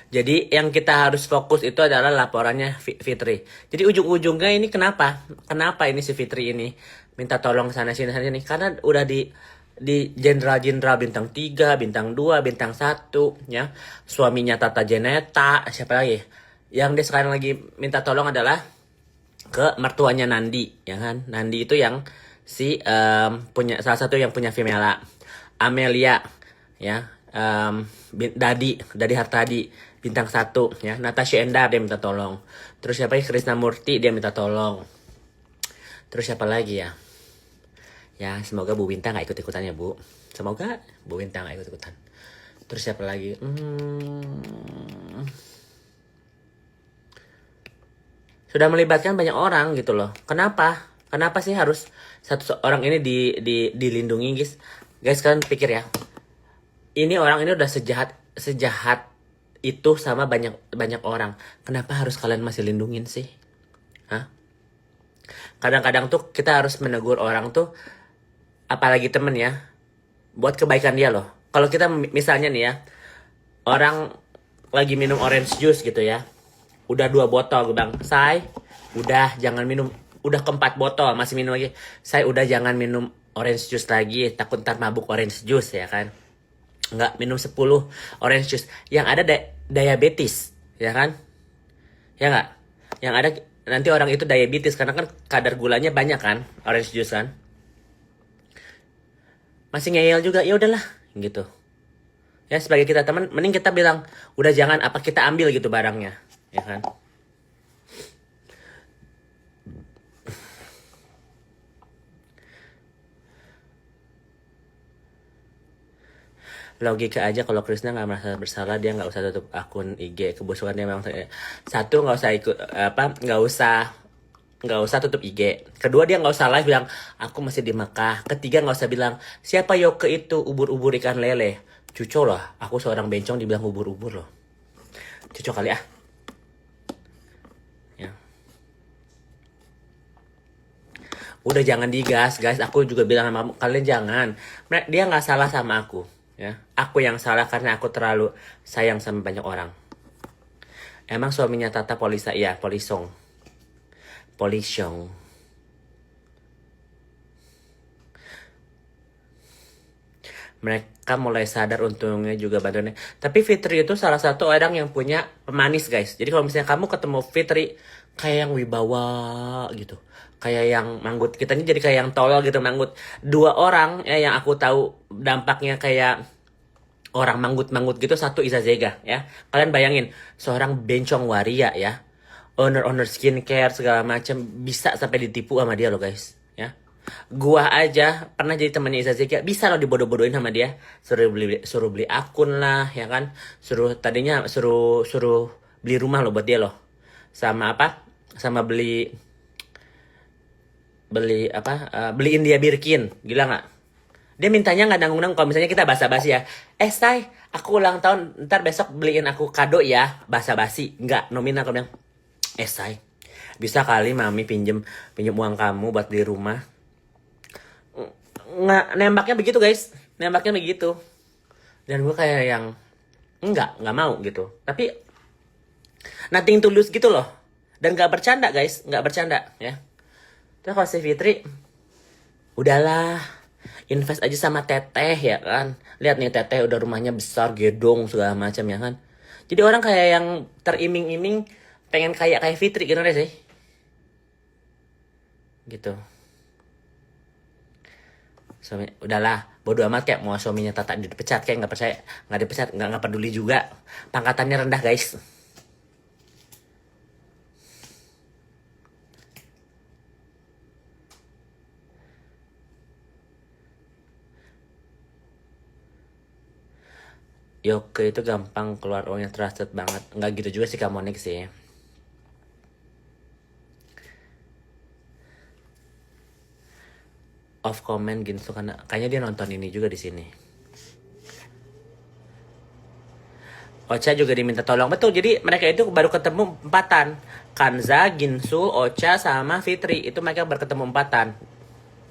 Jadi yang kita harus fokus itu adalah laporannya Fitri. Jadi ujung-ujungnya ini kenapa? Kenapa ini si Fitri ini minta tolong sana sini? Karena udah di jenderal-jenderal bintang 3, bintang 2, bintang 1 ya. Suaminya Tata Janeta, siapa lagi? Yang dia sekarang lagi minta tolong adalah ke mertuanya Nandi, ya kan? Nandi itu yang si punya salah satu yang punya Vimela, Amelia, ya, Dadi Hartadi bintang 1 ya, Natasha Endar dia minta tolong. Terus siapa lagi? Krisnamurti dia minta tolong. Terus siapa lagi ya? Ya semoga Bu Winta nggak ikut-ikutan ya Bu. Semoga Bu Winta nggak ikut-ikutan. Terus siapa lagi? Sudah melibatkan banyak orang gitu loh. Kenapa? Kenapa sih harus satu orang ini dilindungi guys? Guys kalian pikir ya. Ini orang ini udah sejahat itu sama banyak orang. Kenapa harus kalian masih lindungin sih? Hah? Kadang-kadang tuh kita harus menegur orang tuh, apalagi temen ya, buat kebaikan dia loh. Kalau kita misalnya nih ya, orang lagi minum orange juice gitu ya, udah 2 botol gue bilang, say udah jangan minum, udah keempat botol masih minum lagi, saya udah jangan minum orange juice lagi, takut ntar mabuk orange juice ya kan. Nggak, minum 10 orange juice yang ada diabetes ya kan, ya nggak, yang ada nanti orang itu diabetes karena kan kadar gulanya banyak kan orange juice kan. Masih ngeyel juga, ya udahlah gitu ya. Sebagai kita teman, mending kita bilang udah jangan, apa kita ambil gitu barangnya ya kan. Logika aja, kalau Krisna nggak merasa bersalah dia nggak usah tutup akun IG. Kebusukan dia memang satu, nggak usah ikut apa, nggak usah tutup IG. Kedua, dia nggak usah live bilang aku masih di Mekah. Ketiga, nggak usah bilang siapa Yoke itu ubur-ubur ikan lele. Cuco loh, aku seorang bencong dibilang ubur-ubur loh. Cuco kali ah. Ya. Udah jangan digas guys, aku juga bilang sama kalian jangan. Dia nggak salah sama aku ya. Aku yang salah karena aku terlalu sayang sama banyak orang. Emang suaminya Tata Polisa, iya Polisong. Mereka mulai sadar, untungnya juga bantuannya. Tapi Fitri itu salah satu orang yang punya pemanis guys. Jadi kalau misalnya kamu ketemu Fitri, kayak yang wibawa gitu, kayak yang manggut, kita ini jadi kayak yang tolol gitu manggut. 2 orang ya yang aku tahu dampaknya kayak orang manggut-manggut gitu. Satu Iza Zega ya. Kalian bayangin seorang bencong waria ya, owner skincare segala macam, bisa sampai ditipu sama dia loh guys ya. Gua aja pernah jadi temannya Iza Zega, bisa loh dibodoh-bodohin sama dia. Suruh beli akun lah ya kan. Tadinya suruh beli rumah loh buat dia loh. Sama apa? Sama beliin dia Birkin. Gila nggak? Dia mintanya nggak nanggung-nanggung. Kalau misalnya kita basa-basi ya, say aku ulang tahun, ntar besok beliin aku kado ya. Basa-basi, nggak nominal. Aku bilang, say bisa kali mami pinjem uang kamu buat di rumah. Nggak, nembaknya begitu guys, nembaknya begitu. Dan gue kayak yang nggak mau gitu. Tapi nothing tulus gitu loh. Dan nggak bercanda guys, nggak bercanda ya. Terus kalau si Fitri, udahlah, invest aja sama Teteh ya kan. Lihat nih Teteh udah rumahnya besar, gedong segala macam ya kan. Jadi orang kayak yang teriming-iming pengen kayak Fitri gitu deh sih. Gitu. Suami, udahlah, bodo amat kayak mau suaminya Tata dipecat kayak nggak percaya, nggak dipecat, nggak peduli juga. Pangkatannya rendah guys. Yoke itu gampang keluar uangnya, trusted banget. Nggak gitu juga sih Kamonik sih. Off comment gitu karena kayaknya dia nonton ini juga di sini. Ocha juga diminta tolong. Betul, jadi mereka itu baru ketemu 4-an. Kanza, Ginsu, Ocha sama Fitri. Itu mereka baru ketemu 4-an.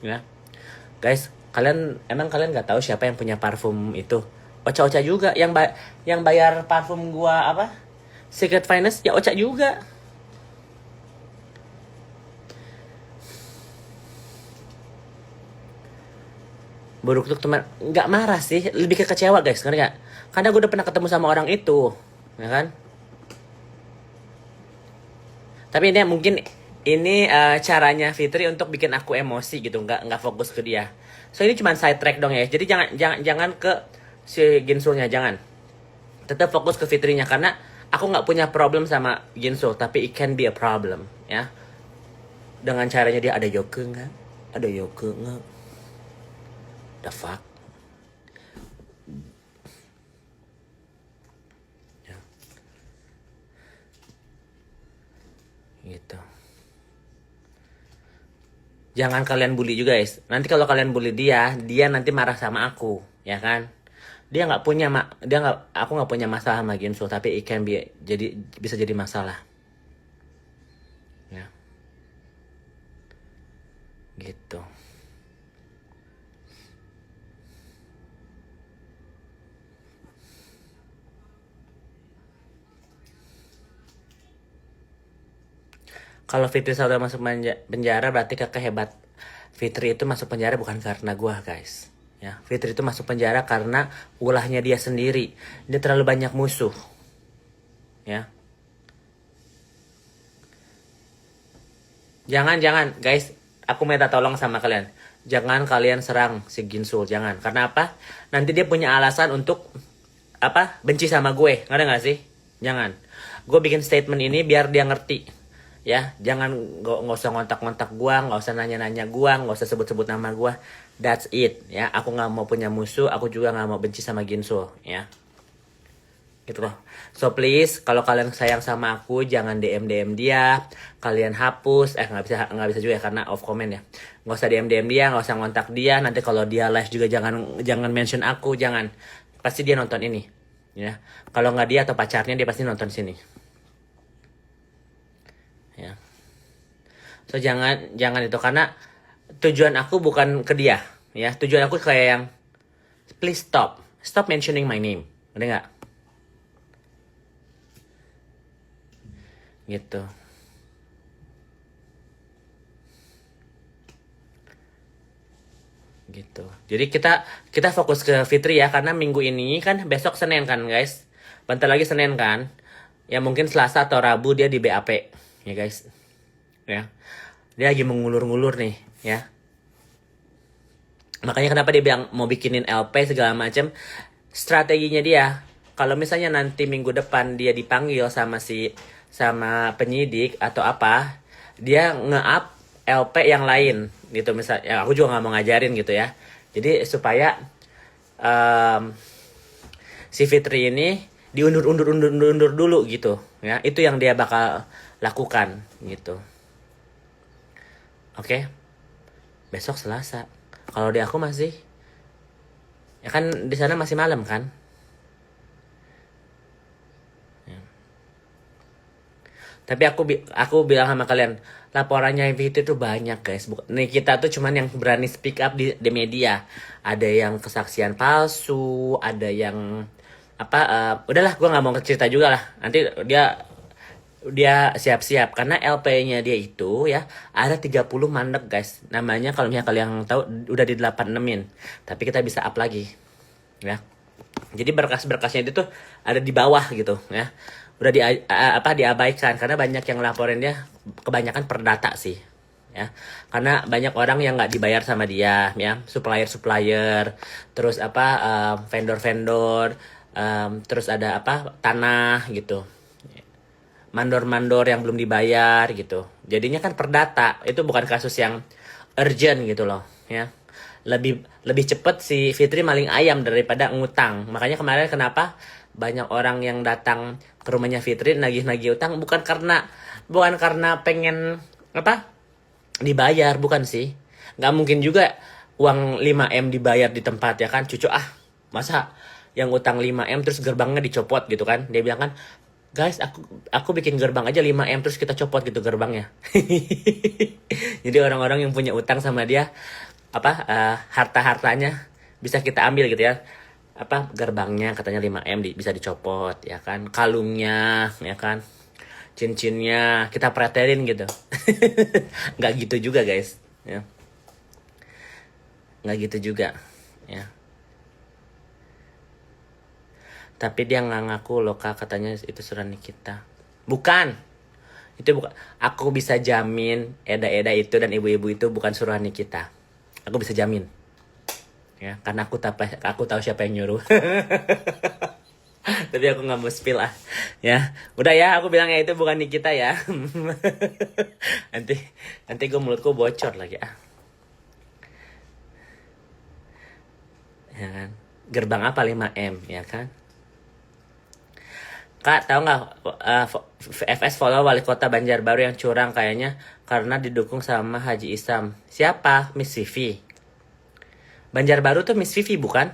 Ya. Guys, kalian nggak tahu siapa yang punya parfum itu? Ocha juga yang bayar parfum gua apa? Secret Finance ya Ocha juga. Buruk tuh teman, nggak marah sih, lebih ke kecewa guys, ngerti nggak? Karena gue udah pernah ketemu sama orang itu, ya kan? Tapi ini mungkin ini caranya Fitri untuk bikin aku emosi gitu, nggak fokus ke dia. So ini cuma side track dong ya. Jadi jangan ke si Ginsulnya, jangan. Tetap fokus ke Fitrinya karena aku nggak punya problem sama Ginsul, tapi it can be a problem ya. Dengan caranya dia ada yoke nggak? Ada yoke nggak? The fuck? Ya. Gitu. Jangan kalian bully juga guys. Nanti kalau kalian bully dia nanti marah sama aku, ya kan? Dia nggak punya aku nggak punya masalah sama Ginsu, tapi it can be jadi bisa jadi masalah. Ya. Gitu. Kalau Fitri Saudara masuk penjara berarti kakak hebat. Fitri itu masuk penjara bukan karena gua guys. Ya, Fitri itu masuk penjara karena ulahnya dia sendiri. Dia terlalu banyak musuh. Ya. Jangan guys, aku minta tolong sama kalian. Jangan kalian serang si Ginsul, jangan. Karena apa? Nanti dia punya alasan untuk benci sama gue. Ngerti gak sih? Jangan. Gue bikin statement ini biar dia ngerti. Ya, jangan nggak usah ngontak-ngontak gua, nggak usah nanya-nanya gua, nggak usah sebut-sebut nama gua. That's it, ya. Aku nggak mau punya musuh, aku juga nggak mau benci sama Ginsul, ya. Gitu loh. So please, kalau kalian sayang sama aku, jangan DM dia. Kalian hapus, nggak bisa juga ya, karena off comment ya. Nggak usah DM dia, nggak usah ngontak dia. Nanti kalau dia live juga jangan mention aku, jangan. Pasti dia nonton ini, ya. Kalau nggak dia atau pacarnya dia pasti nonton sini. Ya. So jangan itu karena tujuan aku bukan ke dia, ya. Tujuan aku kayak yang please stop mentioning my name. Ngerti nggak? Gitu. Gitu. Jadi kita fokus ke Fitri ya, karena minggu ini kan besok Senin kan guys. Bentar lagi Senin kan. Ya mungkin Selasa atau Rabu dia di BAP. Ya guys, ya dia lagi mengulur-ngulur nih, ya. Makanya kenapa dia bilang mau bikinin LP segala macam. Strateginya dia, kalau misalnya nanti minggu depan dia dipanggil sama penyidik atau apa, dia nge-up LP yang lain gitu. Misal, ya aku juga nggak mau ngajarin gitu ya. Jadi supaya si Fitri ini diundur dulu gitu, ya. Itu yang dia bakal lakukan gitu. Oke. Besok Selasa. Kalau di aku masih, ya kan di sana masih malam kan? Ya. Tapi aku bilang sama kalian, laporannya itu tuh banyak guys. Nih kita tuh cuman yang berani speak up di media. Ada yang kesaksian palsu, ada yang udahlah gue nggak mau cerita juga lah. Nanti dia siap-siap karena LP-nya dia itu ya ada 30 mandek guys. Namanya kalau misalnya kalian tahu udah di 86-in. Tapi kita bisa up lagi. Ya. Jadi berkas-berkasnya itu tuh ada di bawah gitu ya. Udah diabaikan karena banyak yang laporin dia, kebanyakan perdata sih. Ya. Karena banyak orang yang nggak dibayar sama dia ya, supplier, terus vendor-vendor, terus ada tanah gitu. Mandor-mandor yang belum dibayar gitu. Jadinya kan perdata. Itu bukan kasus yang urgent gitu loh, ya. Lebih cepet si Fitri maling ayam daripada ngutang. Makanya kemarin kenapa banyak orang yang datang ke rumahnya Fitri nagih-nagih utang bukan karena pengen dibayar, bukan sih. Nggak mungkin juga uang 5M dibayar di tempat, ya kan. Cucu masa yang utang 5M terus gerbangnya dicopot gitu kan. Dia bilang kan, guys, aku bikin gerbang aja 5M terus kita copot gitu gerbangnya. Jadi orang-orang yang punya utang sama dia harta-hartanya bisa kita ambil gitu ya. apa gerbangnya katanya 5M bisa dicopot ya kan, kalungnya ya kan, cincinnya kita pretelin gitu. Nggak gitu juga guys ya, nggak gitu juga ya. Tapi dia nggak ngaku loh kak, katanya itu surat Nikita. Bukan, itu bukan. Aku bisa jamin Eda-Eda itu dan ibu-ibu itu bukan suruhan Nikita. Aku bisa jamin ya, karena aku tahu siapa yang nyuruh. Tapi aku nggak mau spill ah ya. Udah ya, aku bilangnya itu bukan Nikita ya. nanti gue mulutku bocor lagi ah ya kan. Gerbang apa 5M ya kan. Kak, tahu nggak FS follow wali kota Banjarbaru yang curang kayaknya karena didukung sama Haji Isam. Siapa? Miss Vivi. Banjarbaru tuh Miss Vivi bukan?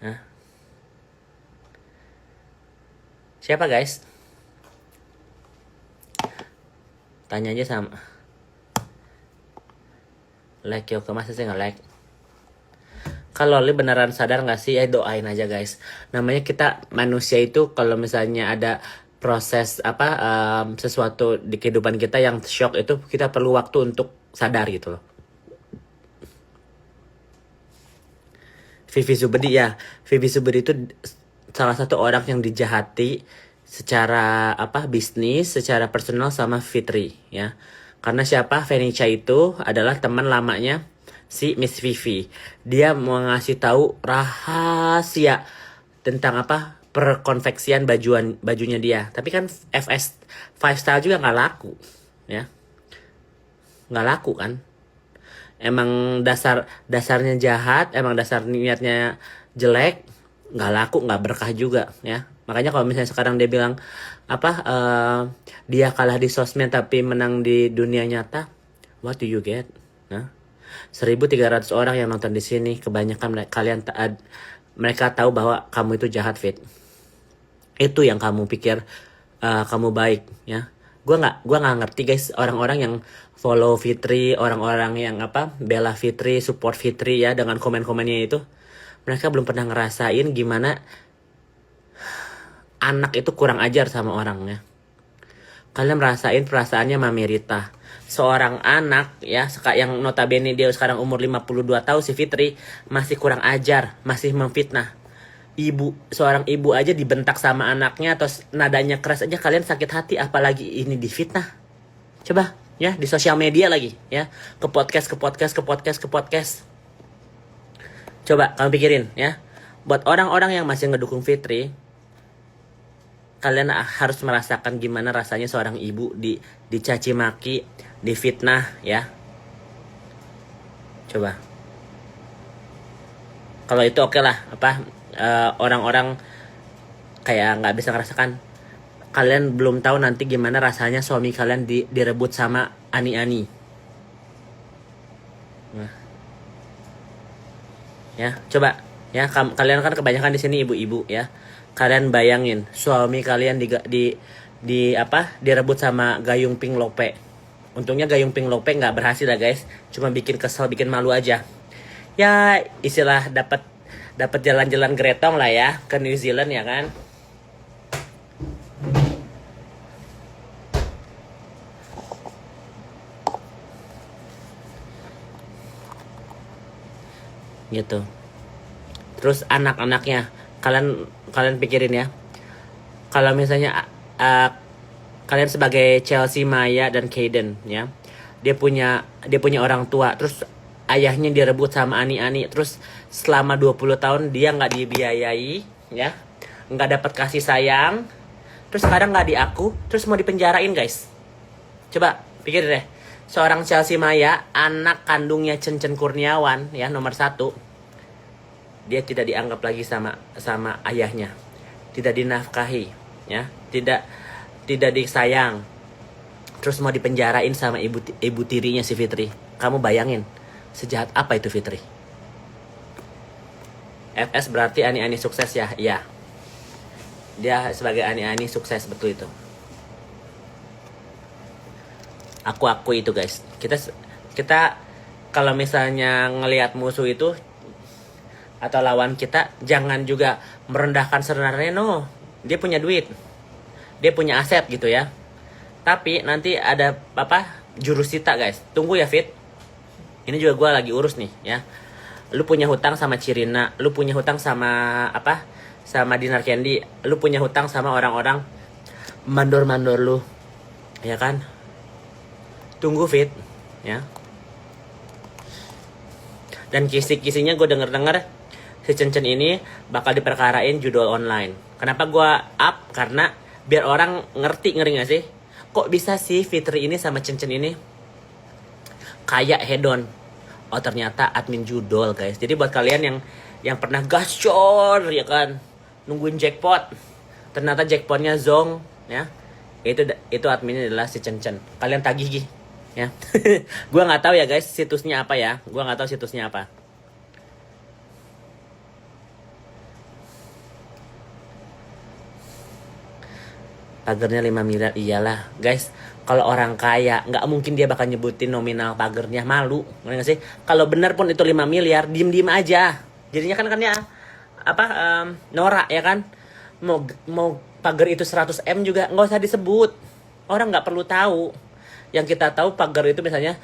Hah? Siapa guys? Tanya aja sama. Like yo, masa sih nge-like? Kalau Loli beneran sadar gak sih? Ya doain aja guys. Namanya kita manusia itu kalau misalnya ada proses sesuatu di kehidupan kita yang shock itu, kita perlu waktu untuk sadar gitu loh. Vivi Zubedi ya, Vivi Zubedi itu salah satu orang yang dijahati secara bisnis, secara personal sama Fitri ya. Karena siapa? Venica itu adalah teman lamanya si Miss Vivi. Dia mau ngasih tahu rahasia tentang perkonveksian bajunya dia. Tapi kan FS 5 Style juga nggak laku ya, nggak laku kan. Emang dasarnya jahat, emang dasar niatnya jelek, nggak laku, nggak berkah juga ya. Makanya kalau misalnya sekarang dia bilang dia kalah di sosmed tapi menang di dunia nyata, what do you get? Nah, 1.300 orang yang nonton di sini, kebanyakan mereka tahu bahwa kamu itu jahat, Fit. Itu yang kamu pikir kamu baik ya. Gua nggak ngerti guys, orang-orang yang follow Fitri, orang-orang yang bela Fitri, support Fitri ya dengan komen-komennya itu, mereka belum pernah ngerasain gimana anak itu kurang ajar sama orangnya. Kalian merasain perasaannya Mami Rita, seorang anak ya, yang notabene dia sekarang umur 52 tahun, si Fitri masih kurang ajar, masih memfitnah. Seorang ibu aja dibentak sama anaknya atau nadanya keras aja kalian sakit hati, apalagi ini difitnah. Coba ya, di sosial media lagi ya, ke podcast. Coba kamu pikirin ya, buat orang-orang yang masih ngedukung Fitri, kalian harus merasakan gimana rasanya seorang ibu dicaci maki, difitnah ya. Coba. Kalau itu oke lah, orang-orang kayak nggak bisa ngerasakan. Kalian belum tahu nanti gimana rasanya suami kalian direbut sama Ani-Ani. Nah. Ya, coba ya, kalian kan kebanyakan di sini ibu-ibu ya. Kalian bayangin suami kalian direbut sama Gayung Pink Lope. Untungnya Gayung Pink Lope nggak berhasil lah guys, cuma bikin kesel, bikin malu aja. Ya istilah dapat jalan-jalan gretong lah ya ke New Zealand ya kan. Gitu. Terus anak-anaknya, kalian pikirin ya. Kalau misalnya kalian sebagai Chelsea, Maya dan Kaden ya, dia punya orang tua, terus ayahnya direbut sama Ani-Ani, terus selama 20 tahun dia nggak dibiayai ya, nggak dapat kasih sayang, terus sekarang nggak diaku, terus mau dipenjarain guys. Coba pikir deh, seorang Chelsea Maya, anak kandungnya Cencen Kurniawan ya, nomor 1, dia tidak dianggap lagi sama ayahnya, tidak dinafkahi ya, tidak disayang, terus mau dipenjarain sama ibu tirinya si Fitri. Kamu bayangin sejahat apa itu Fitri? FS berarti Ani-Ani sukses ya? Iya. Dia sebagai Ani-Ani sukses, betul itu. Aku akui itu guys. Kita kalau misalnya ngelihat musuh itu atau lawan kita, jangan juga merendahkan sebenarnya. No, dia punya duit, dia punya aset gitu ya. Tapi nanti ada apa, jurusita guys. Tunggu ya Fit. Ini juga gue lagi urus nih ya. Lu punya hutang sama Cirina, lu punya hutang sama apa, sama Dinar Candy, lu punya hutang sama orang-orang mandor-mandor lu, ya kan? Tunggu Fit ya. Dan kisi-kisinya gue denger-denger si Cencen ini bakal diperkarain judul online. Kenapa gue up? Karena biar orang ngerti gak sih? Kok bisa sih Fitri ini sama Cencen ini kayak hedon? Oh ternyata admin judul guys. Jadi buat kalian yang pernah gacor ya kan, nungguin jackpot, ternyata jackpotnya zong ya. Itu adminnya adalah si Cencen. Kalian tagih gih ya. Gua nggak tahu ya guys situsnya apa ya. Gua nggak tahu situsnya apa. Pagernya 5 miliar iyalah guys. Kalau orang kaya nggak mungkin dia bakal nyebutin nominal pagernya, malu nggak sih? Kalau benar pun itu 5 miliar, diem aja. Jadinya kan ya apa, norak ya kan. Mau pagar itu 100 M juga nggak usah disebut. Orang nggak perlu tahu. Yang kita tahu pagar itu misalnya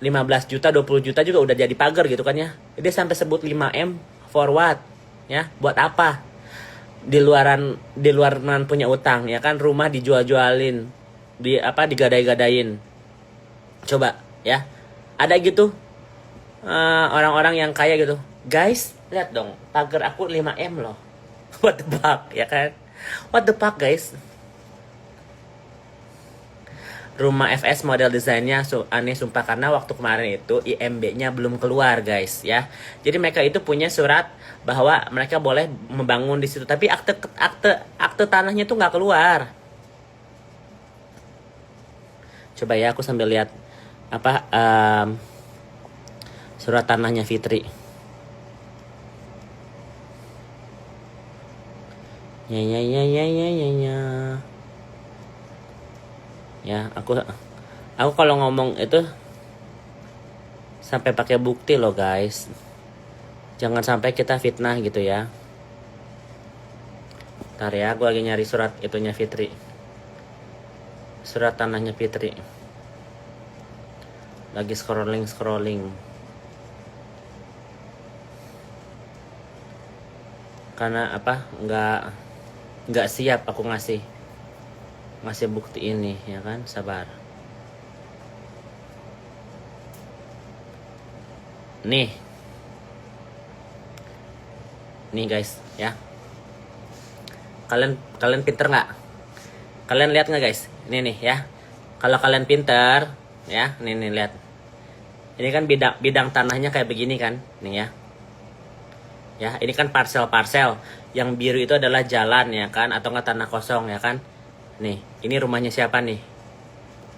15 juta, 20 juta juga udah jadi pagar gitu kan ya. Dia sampai sebut 5 M for what? Ya, buat apa? Di luaran punya utang ya kan, rumah dijual-jualin, digadai-gadain. Coba ya. Ada gitu orang-orang yang kaya gitu. Guys, lihat dong, pagar aku 5 M loh. What the fuck ya kan? What the fuck guys? Rumah FS model desainnya aneh sumpah, karena waktu kemarin itu IMB-nya belum keluar guys ya. Jadi mereka itu punya surat bahwa mereka boleh membangun di situ, tapi akte tanahnya tuh nggak keluar. Coba ya aku sambil lihat apa surat tanahnya Fitri. Ya, aku kalau ngomong itu sampai pakai bukti loh guys. Jangan sampai kita fitnah gitu ya. Ntar ya, gue lagi nyari surat itunya Fitri. Surat tanahnya Fitri. Lagi scrolling. Karena apa? Nggak siap aku ngasih bukti ini ya kan, sabar. Nih guys ya, kalian pinter nggak? Kalian lihat nggak guys? Ini nih ya, kalau kalian pinter ya, nih lihat. Ini kan bidang tanahnya kayak begini kan, nih ya. Ya, ini kan parsel. Yang biru itu adalah jalan ya kan, atau nggak tanah kosong ya kan. Nih, ini rumahnya siapa nih?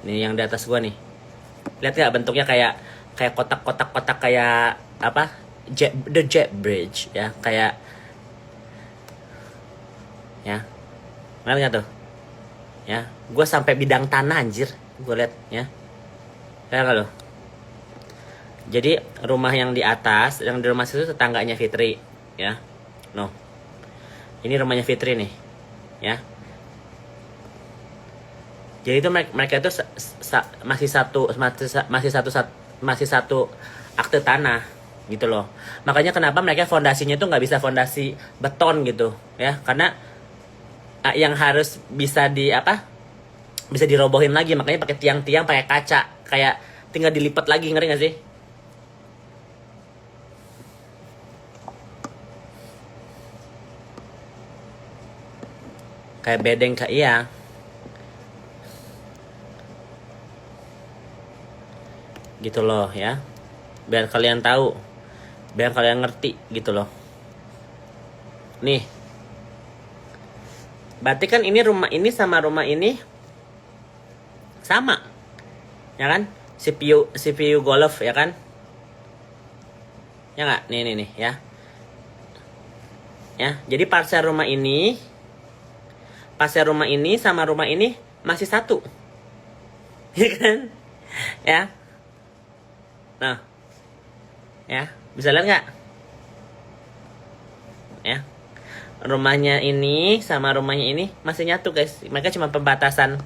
Nih yang di atas gua nih. Lihat nggak bentuknya kayak kotak-kotak kayak apa? The jet bridge ya, kayak ya. Lihat nggak tuh? Ya, gua sampai bidang tanah anjir. Gua lihat ya. Lihat nggak lo? Jadi rumah yang di atas, yang di rumah situ tetangganya Fitri ya. No. Ini rumahnya Fitri nih. Ya. Jadi itu mereka itu masih satu akte tanah gitu loh. Makanya kenapa mereka fondasinya itu nggak bisa fondasi beton gitu ya, karena yang harus bisa bisa dirobohin lagi, makanya pakai tiang-tiang pakai kaca, kayak tinggal dilipat lagi, ngeri nggak sih? Kayak bedeng kayak iya. Gitu loh ya, biar kalian tahu, biar kalian ngerti gitu loh. Nih, berarti kan ini rumah ini sama rumah ini sama ya kan, CPU Golf ya kan, ya nggak? Nih ya. Jadi parcel rumah ini sama rumah ini masih satu. Ya kan? Ya. Nah, ya. Bisa lihat nggak? Ya. Rumahnya ini sama rumahnya ini masih nyatu, guys. Mereka cuma pembatasan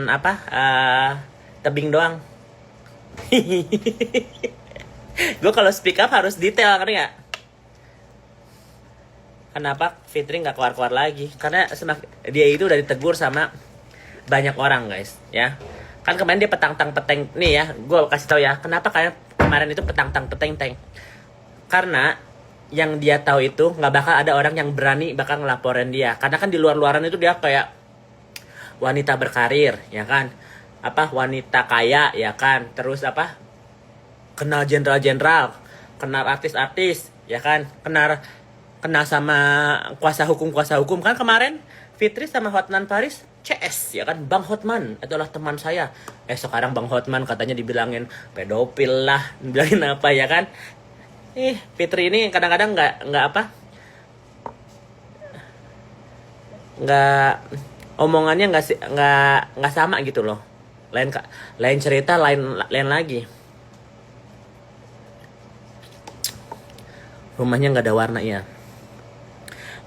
apa? Tebing doang. Gue kalau speak up harus detail, ngerti nggak? Kenapa Fitri nggak keluar-keluar lagi? Karena dia itu udah ditegur sama banyak orang, guys, ya. Kan kemarin dia petang-peteng nih ya. Gue kasih tahu ya, kenapa kemarin itu petang-peteng. Karena yang dia tahu itu nggak bakal ada orang yang berani bakal ngelaporin dia. Karena kan di luar-luaran itu dia kayak wanita berkarir, ya kan? Apa wanita kaya, ya kan? Terus apa? Kenal jenderal-jenderal, kenal artis-artis, ya kan? Kenal sama kuasa hukum kan kemarin Fitri sama Hotman Paris CS, ya kan? Bang Hotman itulah teman saya. Sekarang Bang Hotman katanya dibilangin pedofil lah, dibilangin apa, ya kan? Fitri ini kadang-kadang nggak omongannya nggak sama gitu loh. Lain cerita, lain lagi. Rumahnya nggak ada warna ya.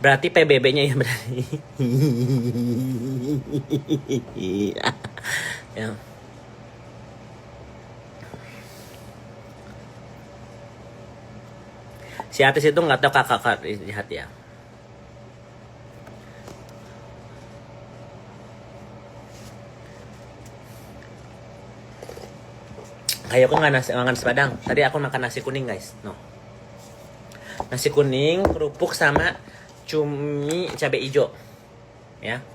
Berarti PBB-nya ya berarti. Ya. Si artis itu nggak tahu kakak lihat ya. Kayak aku nggak makan nasi padang. Tadi aku makan nasi kuning, guys. No. Nasi kuning, kerupuk sama cumi cabai hijau. Ya.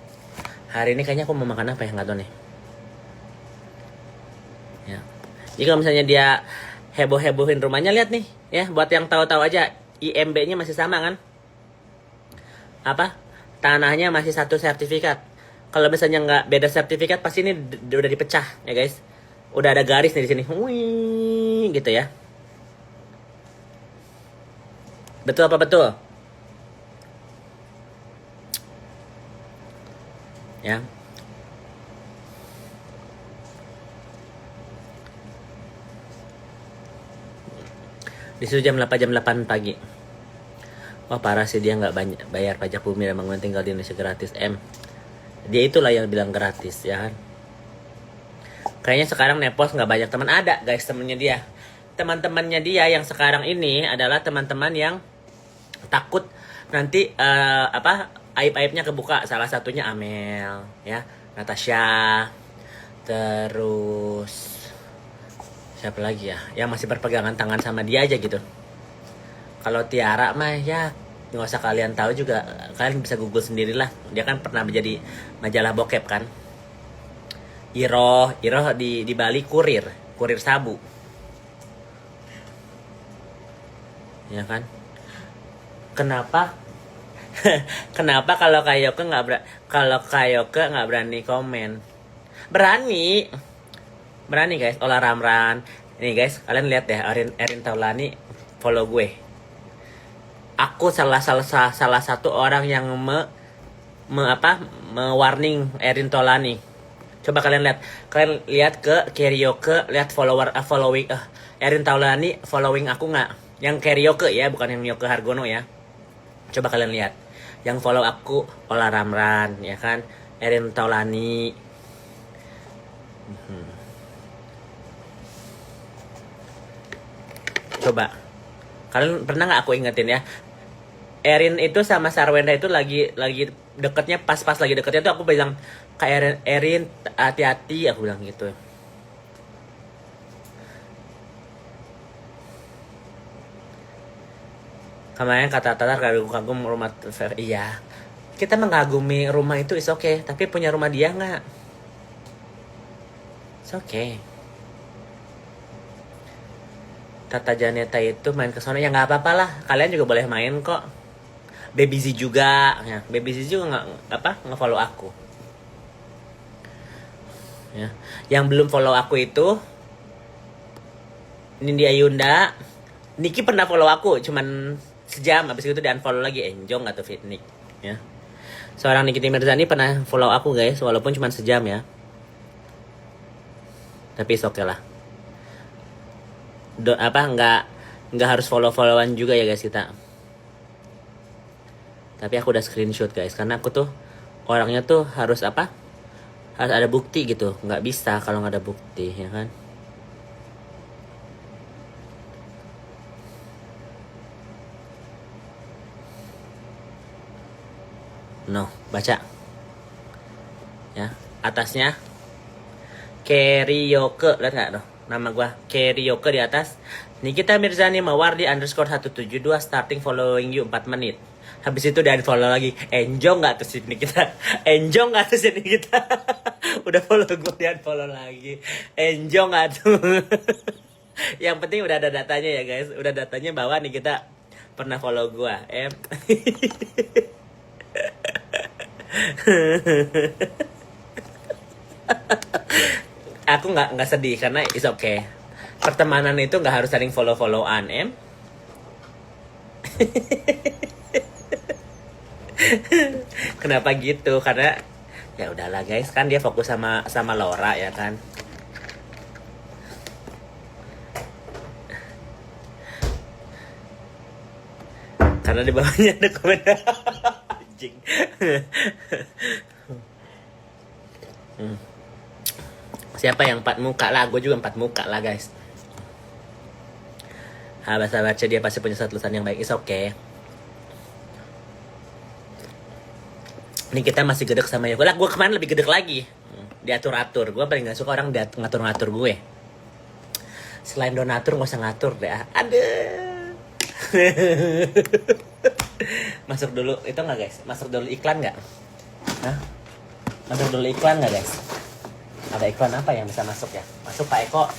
Hari ini kayaknya aku mau makan apa ya, nggak tahu nih. Ya. Jadi kalau misalnya dia heboh-hebohin rumahnya, lihat nih, ya, buat yang tahu-tahu aja, IMB-nya masih sama kan? Apa? Tanahnya masih satu sertifikat. Kalau misalnya nggak beda sertifikat, pasti ini udah dipecah, ya guys. Udah ada garis nih di sini, wih, gitu ya. Betul apa betul? Ya. Disuruh jam 8 pagi. Wah, parah sih, dia nggak banyak bayar pajak bumi dan bangunan, tinggal di Indonesia gratis. Dia itulah yang bilang gratis, ya kan? Kayaknya sekarang Nepos nggak banyak teman. Ada, guys, temennya dia. Teman-temannya dia yang sekarang ini adalah teman-teman yang takut nanti aib-aibnya kebuka. Salah satunya Amel, ya, Natasha, terus siapa lagi ya yang masih berpegangan tangan sama dia aja gitu. Kalau Tiara mah ya nggak usah kalian tahu juga, kalian bisa google sendirilah. Dia kan pernah menjadi majalah bokep kan. Iroh di Bali kurir sabu, ya kan? Kenapa kenapa kalau Kayoke nggak berani komen? Berani guys. Olah Ramran ini, guys, kalian lihat deh, Erin Taulani follow gue. Aku salah satu orang yang warning Erin Taulani. Coba kalian lihat ke Karaoke, lihat following Erin Taulani following aku nggak? Yang Karaoke ya, bukan yang Yoke Hargono ya. Coba kalian lihat. Yang follow aku Olah Ramran, ya kan? Erin Taulani. Coba. Kalian pernah nggak aku ingetin ya? Erin itu sama Sarwenda itu lagi deketnya, pas lagi deketnya tuh aku bilang kayak Erin hati-hati, aku bilang gitu. Kemarin kata Tatar kagum rumah iya. Kita mengagumi rumah itu is okay, tapi punya rumah dia nggak? It's okay. Tata Janeta itu main ke sana ya nggak apa-apa lah. Kalian juga boleh main kok. Baby Z juga, ya. Baby Z juga nge-follow aku. Ya. Yang belum follow aku itu Nindi Ayunda. Niki pernah follow aku cuman sejam, habis itu di unfollow lagi. Enjong atau Fitnik, ya. Seorang Nikita Mirzani pernah follow aku, guys, walaupun cuma sejam ya. Tapi oke lah. Nggak harus follow-followan juga ya guys kita. Tapi aku udah screenshot guys, karena aku tuh orangnya tuh harus harus ada bukti gitu. Nggak bisa kalau nggak ada bukti, ya kan. No, baca ya, atasnya Kerioke, lihat nggak tuh nama gua Kerioke di atas. Nikita Mirzani Mawardi _172 starting following you 4 menit. Habis itu dia follow lagi. Enjong nggak tuh sini kita? Enjong nggak tuh sini kita? Udah follow gua, dia follow lagi. Enjong nggak tuh? Yang penting udah ada datanya ya guys. Udah datanya bahwa nih kita pernah follow gua. Aku nggak sedih karena is okay. Pertemanan itu nggak harus saling follow-followan, Kenapa gitu? Karena ya udahlah guys, kan dia fokus sama Laura ya kan. Karena di bawahnya ada komen anjing. Siapa yang 4 muka lah? Gue juga 4 muka lah guys. Bahasa baca dia pasti punya satu tulisan yang baik. Is okay. Ini kita masih gedek sama Yoko. Lah gue kemarin lebih gedek lagi. Diatur-atur. Gue paling gak suka orang ngatur-ngatur gue. Selain donatur gak usah ngatur deh. Aduh. Masuk dulu. Itu gak guys? Masuk dulu iklan gak? Hah? Masuk dulu iklan gak guys? Ada iklan apa yang bisa masuk ya? Masuk Pak Eko.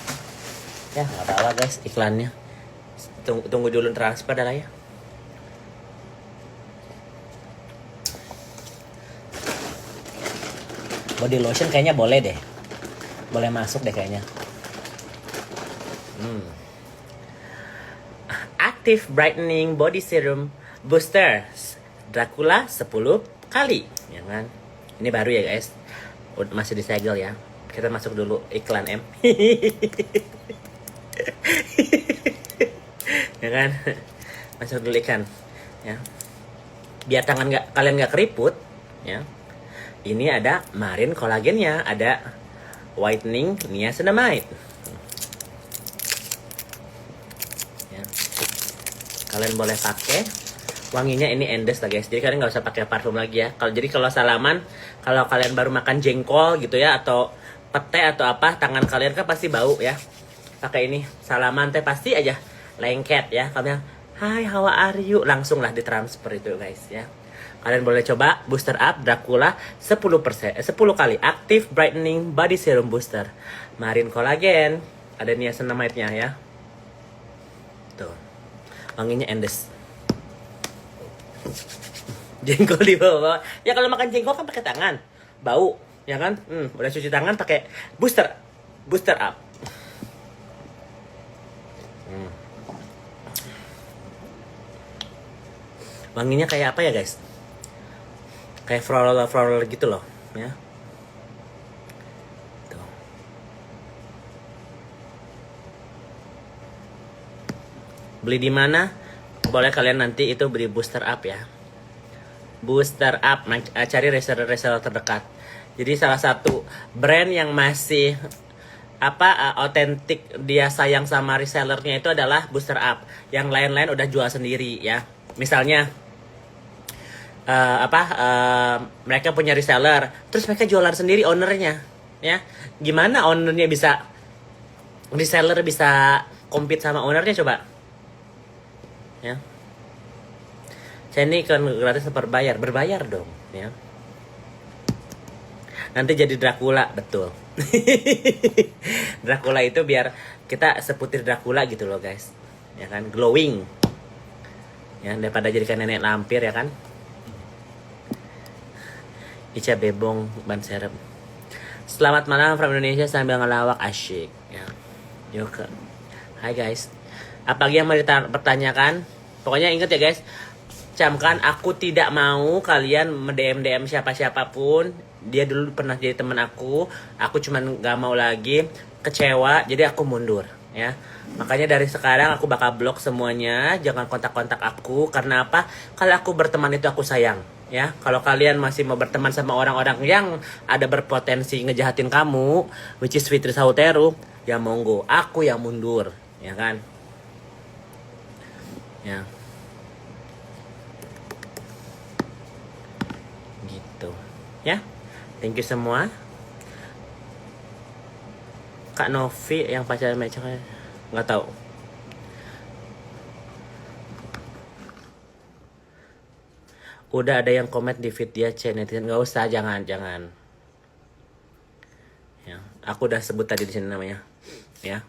Ya gak apa-apa guys iklannya. Tunggu dulu transfer dah lah ya. Body lotion kayaknya boleh deh. Boleh masuk deh kayaknya. Active Brightening Body Serum Booster Dracula 10 kali, ya kan? Ini baru ya guys. Masih disegel ya. Kita masuk dulu iklan ya kan? Masuk dulu iklan ya. Biar tangan kalian nggak keriput ya. Ini ada Marine kolagennya, ada whitening niacinamide. Ya. Kalian boleh pakai. Wanginya ini endes lah guys. Jadi kalian nggak usah pakai parfum lagi ya. Kalau salaman, kalau kalian baru makan jengkol gitu ya, atau pete atau apa, tangan kalian kan pasti bau ya. Pakai ini salaman teh pasti aja lengket ya. Kalian hai how are you, langsung lah ditransfer itu guys ya. Kalian boleh coba Booster Up Dracula 10 kali Active Brightening Body Serum Booster Marine Collagen. Ada niacinamide-nya ya. Tuh. Wanginya endes. Jengkol di bawah. Ya kalau makan jengkol kan pakai tangan. Bau, ya kan? Udah cuci tangan pakai Booster Up. Wanginya kayak apa ya guys? Kayak floral gitu loh ya. Tuh. Beli di mana? Boleh kalian nanti itu beli Booster Up ya. Booster Up, cari reseller terdekat. Jadi salah satu brand yang masih otentik, dia sayang sama resellernya itu adalah Booster Up. Yang lain-lain udah jual sendiri ya. Misalnya mereka punya reseller, terus mereka jualan sendiri ownernya ya. Gimana ownernya bisa, reseller bisa compete sama ownernya coba ya. Saya ini kan gratis berbayar dong ya. Nanti jadi Dracula, betul. Dracula itu biar kita seputir Dracula gitu loh guys, ya kan, glowing ya, daripada jadikan nenek lampir ya kan. Ica Bebong ban serep. Selamat malam from Indonesia sambil ngelawak asyik ya. Yoke. Hai guys. Apa lagi yang mau dipertanyakan? Pokoknya ingat ya guys, camkan aku tidak mau kalian DM siapa-siapapun. Dia dulu pernah jadi teman aku cuman gak mau lagi kecewa, jadi aku mundur ya. Makanya dari sekarang aku bakal blok semuanya, jangan kontak-kontak aku. Karena apa? Kalau aku berteman itu aku sayang ya. Kalau kalian masih mau berteman sama orang-orang yang ada berpotensi ngejahatin kamu, which is Fitri Sauteru, ya monggo, aku yang mundur, ya kan? Ya. Gitu. Ya. Thank you semua. Kak Novi yang pacaran Mecha nggak tahu. Udah ada yang komen di feed dia netizen, nggak usah, jangan. Ya, aku udah sebut tadi di sini namanya. Ya.